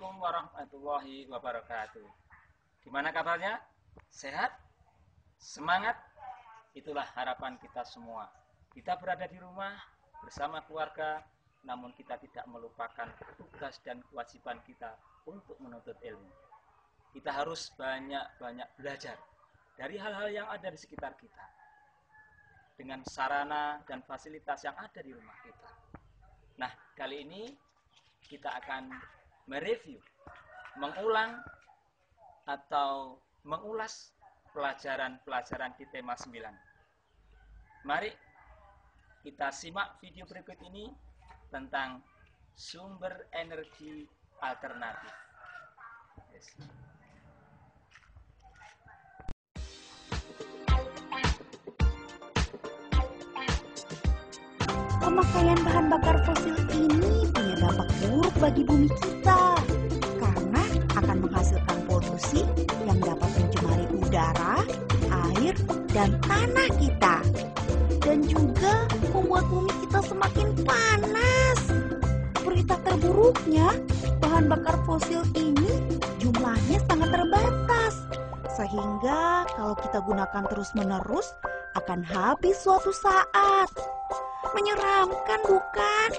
Assalamualaikum warahmatullahi wabarakatuh. Gimana kabarnya? Sehat? Semangat? Itulah harapan kita semua. Kita berada di rumah bersama keluarga, namun kita tidak melupakan tugas dan kewajiban kita untuk menuntut ilmu. Kita harus banyak-banyak belajar dari hal-hal yang ada di sekitar kita, dengan sarana dan fasilitas yang ada di rumah kita. Nah, kali ini kita akan mereview, mengulang atau mengulas pelajaran-pelajaran di tema 9. Mari kita simak video berikut ini tentang sumber energi alternatif. Yes. Pemakaian bahan bakar fosil ini punya dampak buruk bagi bumi kita karena akan menghasilkan polusi yang dapat mencemari udara, air, dan tanah kita, dan juga membuat bumi kita semakin panas. Berita terburuknya, bahan bakar fosil ini jumlahnya sangat terbatas, sehingga kalau kita gunakan terus-menerus akan habis suatu saat. Menyeramkan, bukan?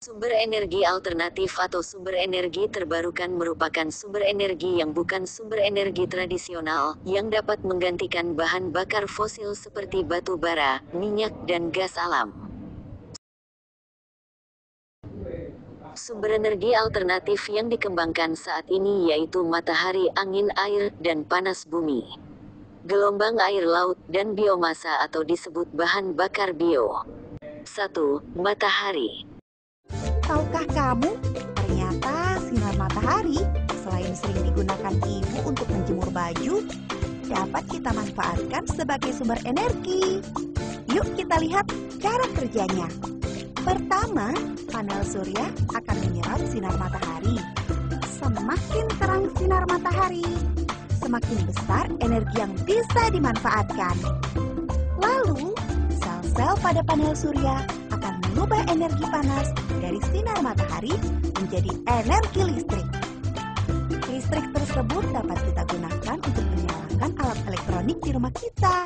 Sumber energi alternatif atau sumber energi terbarukan merupakan sumber energi yang bukan sumber energi tradisional, yang dapat menggantikan bahan bakar fosil seperti batu bara, minyak, dan gas alam. Sumber energi alternatif yang dikembangkan saat ini yaitu matahari, angin, air, dan panas bumi. Gelombang air laut, dan biomasa atau disebut bahan bakar bio. 1. Matahari. Tahukah kamu, ternyata sinar matahari selain sering digunakan ibu untuk menjemur baju, dapat kita manfaatkan sebagai sumber energi. Yuk kita lihat cara kerjanya. Pertama, panel surya akan menyerap sinar matahari. Semakin terang sinar matahari, semakin besar energi yang bisa dimanfaatkan. Lalu, sel-sel pada panel surya akan mengubah energi panas dari sinar matahari menjadi energi listrik. Listrik tersebut dapat kita gunakan untuk menyalakan alat elektronik di rumah kita.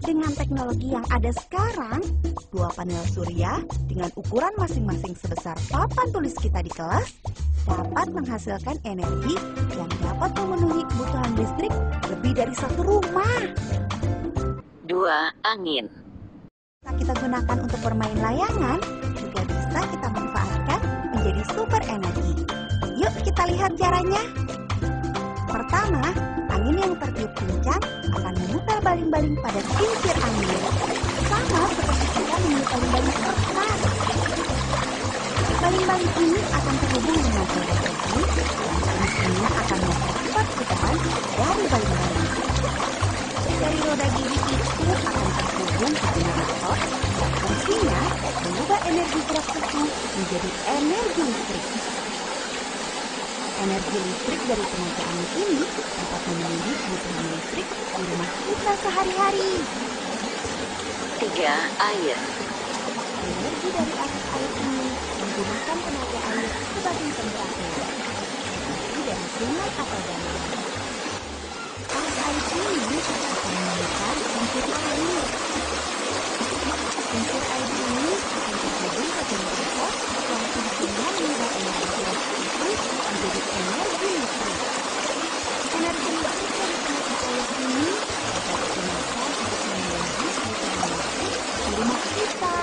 Dengan teknologi yang ada sekarang, 2 panel surya dengan ukuran masing-masing sebesar papan tulis kita di kelas dapat menghasilkan energi yang dapat memenuhi kebutuhan listrik lebih dari 1 rumah. 2. Angin. Kita gunakan untuk bermain layangan, juga bisa kita manfaatkan menjadi sumber energi. Yuk kita lihat caranya. Pertama, angin yang tertiup kencang akan memutar baling-baling pada kincir angin. Sama seperti kita memutar baling-baling kertas. Baling-baling ini akan terhubung dengan roda gigi, dan fungsinya akan mempercepat putaran dari baling-baling. Dari roda gigi itu akan terhubung ke generator, dan fungsinya mengubah energi gerak itu menjadi energi listrik. Energi listrik dari tenaga angin ini dapat memenuhi kebutuhan listrik di rumah kita sehari-hari. 3. Air. Energi dari arus air ini menggunakan tenaga air sebagai temperatur, seperti dari sungai atau danau. Arus air ini akan memutar kincir air. Kincir air ini akan terhubung ke generator yang fungsinya mengubah energi gerak itu menjadi energi listrik. Energi listrik dari tenaga air ini dapat digunakan untuk memenuhi kebutuhan listrik di rumah kita.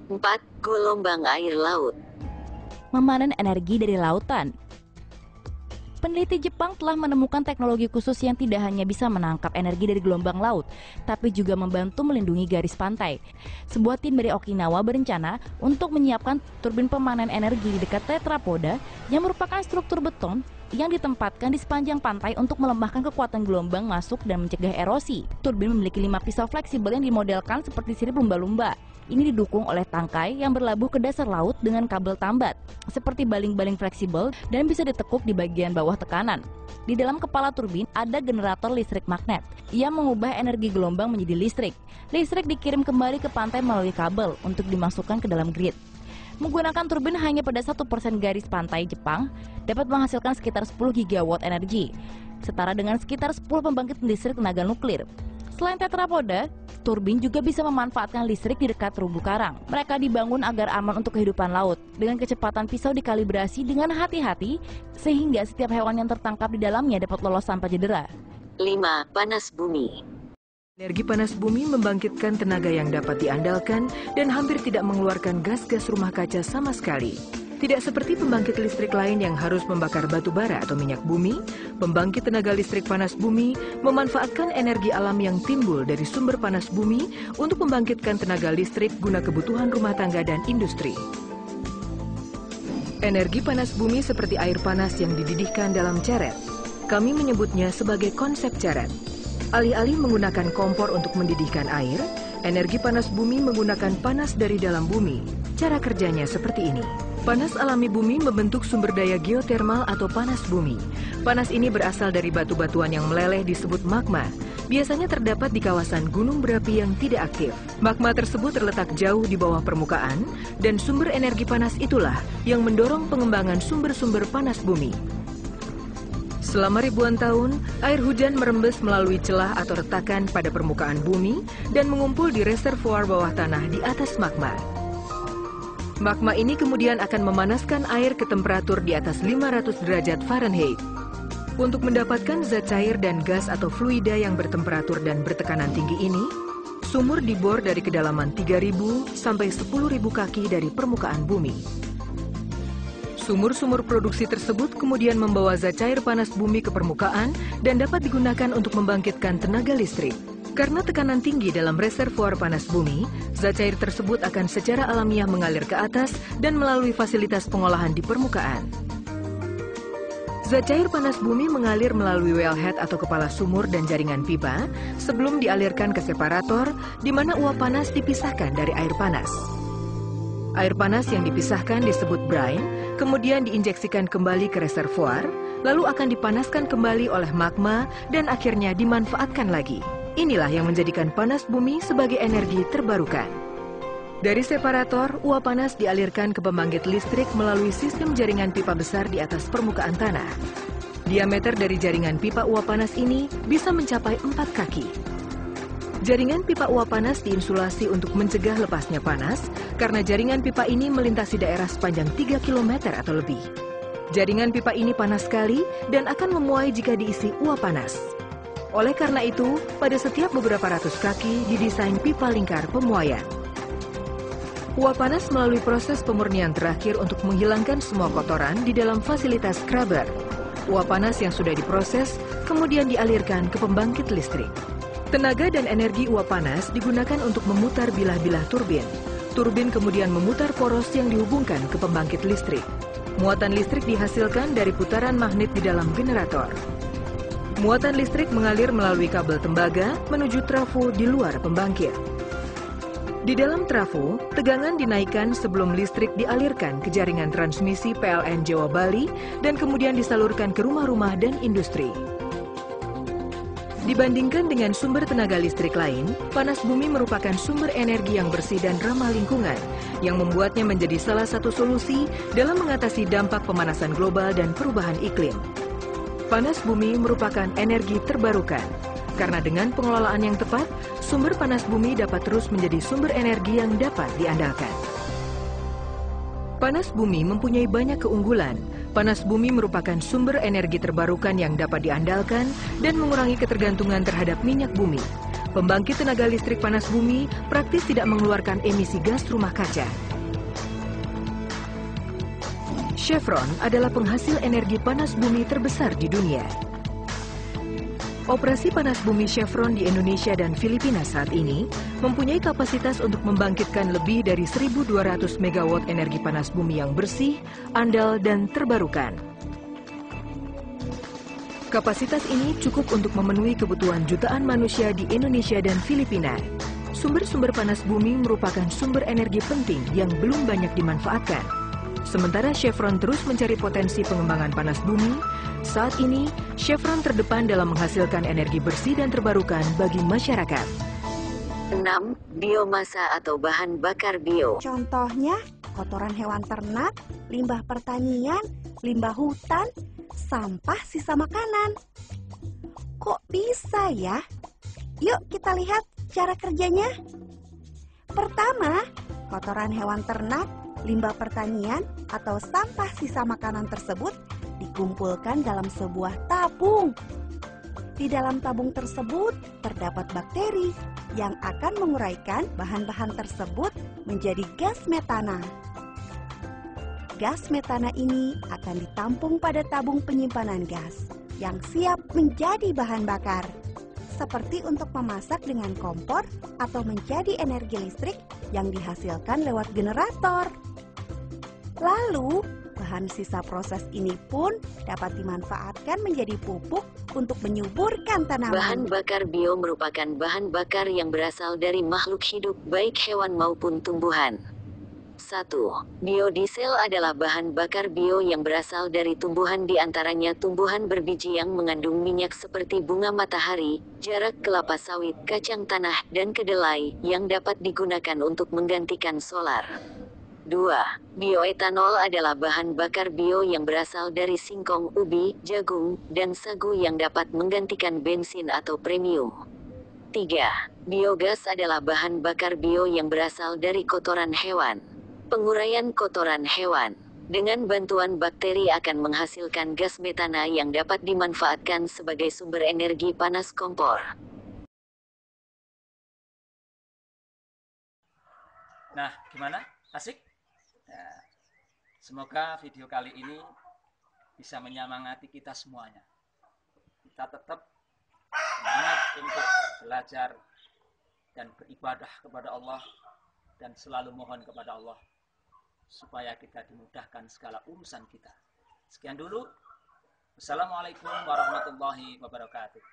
4. Gelombang air laut. Memanen energi dari lautan. Peneliti Jepang telah menemukan teknologi khusus yang tidak hanya bisa menangkap energi dari gelombang laut, tapi juga membantu melindungi garis pantai. Sebuah tim dari Okinawa berencana untuk menyiapkan turbin pemanen energi di dekat tetrapoda yang merupakan struktur beton yang ditempatkan di sepanjang pantai untuk melemahkan kekuatan gelombang masuk dan mencegah erosi. Turbin memiliki 5 pisau fleksibel yang dimodelkan seperti sirip lumba-lumba. Ini didukung oleh tangkai yang berlabuh ke dasar laut dengan kabel tambat, seperti baling-baling fleksibel dan bisa ditekuk di bagian bawah tekanan. Di dalam kepala turbin ada generator listrik magnet yang mengubah energi gelombang menjadi listrik. Listrik dikirim kembali ke pantai melalui kabel untuk dimasukkan ke dalam grid. Menggunakan turbin hanya pada 1% garis pantai Jepang dapat menghasilkan sekitar 10 gigawatt energi, setara dengan sekitar 10 pembangkit listrik tenaga nuklir. Selain tetrapoda, turbin juga bisa memanfaatkan listrik di dekat terumbu karang. Mereka dibangun agar aman untuk kehidupan laut. Dengan kecepatan pisau dikalibrasi dengan hati-hati, sehingga setiap hewan yang tertangkap di dalamnya dapat lolos tanpa cedera. 5. Panas bumi. Energi panas bumi membangkitkan tenaga yang dapat diandalkan dan hampir tidak mengeluarkan gas-gas rumah kaca sama sekali. Tidak seperti pembangkit listrik lain yang harus membakar batu bara atau minyak bumi, pembangkit tenaga listrik panas bumi memanfaatkan energi alam yang timbul dari sumber panas bumi untuk membangkitkan tenaga listrik guna kebutuhan rumah tangga dan industri. Energi panas bumi seperti air panas yang dididihkan dalam ceret. Kami menyebutnya sebagai konsep ceret. Alih-alih menggunakan kompor untuk mendidihkan air, energi panas bumi menggunakan panas dari dalam bumi. Cara kerjanya seperti ini. Panas alami bumi membentuk sumber daya geotermal atau panas bumi. Panas ini berasal dari batu-batuan yang meleleh disebut magma. Biasanya terdapat di kawasan gunung berapi yang tidak aktif. Magma tersebut terletak jauh di bawah permukaan, dan sumber energi panas itulah yang mendorong pengembangan sumber-sumber panas bumi. Selama ribuan tahun, air hujan merembes melalui celah atau retakan pada permukaan bumi dan mengumpul di reservoir bawah tanah di atas magma. Magma ini kemudian akan memanaskan air ke temperatur di atas 500 derajat Fahrenheit. Untuk mendapatkan zat cair dan gas atau fluida yang bertemperatur dan bertekanan tinggi ini, sumur dibor dari kedalaman 3.000 sampai 10.000 kaki dari permukaan bumi. Sumur-sumur produksi tersebut kemudian membawa zat cair panas bumi ke permukaan dan dapat digunakan untuk membangkitkan tenaga listrik. Karena tekanan tinggi dalam reservoir panas bumi, zat cair tersebut akan secara alamiah mengalir ke atas dan melalui fasilitas pengolahan di permukaan. Zat cair panas bumi mengalir melalui wellhead atau kepala sumur dan jaringan pipa sebelum dialirkan ke separator, di mana uap panas dipisahkan dari air panas. Air panas yang dipisahkan disebut brine, kemudian diinjeksikan kembali ke reservoir, lalu akan dipanaskan kembali oleh magma dan akhirnya dimanfaatkan lagi. Inilah yang menjadikan panas bumi sebagai energi terbarukan. Dari separator, uap panas dialirkan ke pembangkit listrik melalui sistem jaringan pipa besar di atas permukaan tanah. Diameter dari jaringan pipa uap panas ini bisa mencapai 4 kaki. Jaringan pipa uap panas diinsulasi untuk mencegah lepasnya panas, karena jaringan pipa ini melintasi daerah sepanjang 3 km atau lebih. Jaringan pipa ini panas sekali dan akan memuai jika diisi uap panas. Oleh karena itu, pada setiap beberapa ratus kaki didesain pipa lingkar pemuaian. Uap panas melalui proses pemurnian terakhir untuk menghilangkan semua kotoran di dalam fasilitas scrubber. Uap panas yang sudah diproses kemudian dialirkan ke pembangkit listrik. Tenaga dan energi uap panas digunakan untuk memutar bilah-bilah turbin. Turbin kemudian memutar poros yang dihubungkan ke pembangkit listrik. Muatan listrik dihasilkan dari putaran magnet di dalam generator. Muatan listrik mengalir melalui kabel tembaga menuju trafo di luar pembangkit. Di dalam trafo, tegangan dinaikkan sebelum listrik dialirkan ke jaringan transmisi PLN Jawa Bali dan kemudian disalurkan ke rumah-rumah dan industri. Dibandingkan dengan sumber tenaga listrik lain, panas bumi merupakan sumber energi yang bersih dan ramah lingkungan, yang membuatnya menjadi salah satu solusi dalam mengatasi dampak pemanasan global dan perubahan iklim. Panas bumi merupakan energi terbarukan, karena dengan pengelolaan yang tepat, sumber panas bumi dapat terus menjadi sumber energi yang dapat diandalkan. Panas bumi mempunyai banyak keunggulan. Panas bumi merupakan sumber energi terbarukan yang dapat diandalkan dan mengurangi ketergantungan terhadap minyak bumi. Pembangkit tenaga listrik panas bumi praktis tidak mengeluarkan emisi gas rumah kaca. Chevron adalah penghasil energi panas bumi terbesar di dunia. Operasi panas bumi Chevron di Indonesia dan Filipina saat ini mempunyai kapasitas untuk membangkitkan lebih dari 1.200 megawatt energi panas bumi yang bersih, andal, dan terbarukan. Kapasitas ini cukup untuk memenuhi kebutuhan jutaan manusia di Indonesia dan Filipina. Sumber-sumber panas bumi merupakan sumber energi penting yang belum banyak dimanfaatkan. Sementara Chevron terus mencari potensi pengembangan panas bumi, saat ini Chevron terdepan dalam menghasilkan energi bersih dan terbarukan bagi masyarakat. 6. Biomasa atau bahan bakar bio. Contohnya, kotoran hewan ternak, limbah pertanian, limbah hutan, sampah sisa makanan. Kok bisa ya? Yuk kita lihat cara kerjanya. Pertama, kotoran hewan ternak, limbah pertanian, atau sampah sisa makanan tersebut dikumpulkan dalam sebuah tabung. Di dalam tabung tersebut terdapat bakteri yang akan menguraikan bahan-bahan tersebut menjadi gas metana. Gas metana ini akan ditampung pada tabung penyimpanan gas yang siap menjadi bahan bakar, seperti untuk memasak dengan kompor atau menjadi energi listrik yang dihasilkan lewat generator. Lalu, bahan sisa proses ini pun dapat dimanfaatkan menjadi pupuk untuk menyuburkan tanaman. Bahan bakar bio merupakan bahan bakar yang berasal dari makhluk hidup baik hewan maupun tumbuhan. 1. Biodiesel adalah bahan bakar bio yang berasal dari tumbuhan, di antaranya tumbuhan berbiji yang mengandung minyak seperti bunga matahari, jarak, kelapa sawit, kacang tanah, dan kedelai yang dapat digunakan untuk menggantikan solar. 2. Bioetanol adalah bahan bakar bio yang berasal dari singkong, ubi, jagung, dan sagu yang dapat menggantikan bensin atau premium. 3. Biogas adalah bahan bakar bio yang berasal dari kotoran hewan. Penguraian kotoran hewan dengan bantuan bakteri akan menghasilkan gas metana yang dapat dimanfaatkan sebagai sumber energi panas kompor. Nah, gimana? Asik? Nah, semoga video kali ini bisa menyemangati kita semuanya. Kita tetap semangat untuk belajar dan beribadah kepada Allah dan selalu mohon kepada Allah supaya kita dimudahkan segala urusan kita. Sekian dulu. Wassalamualaikum warahmatullahi wabarakatuh.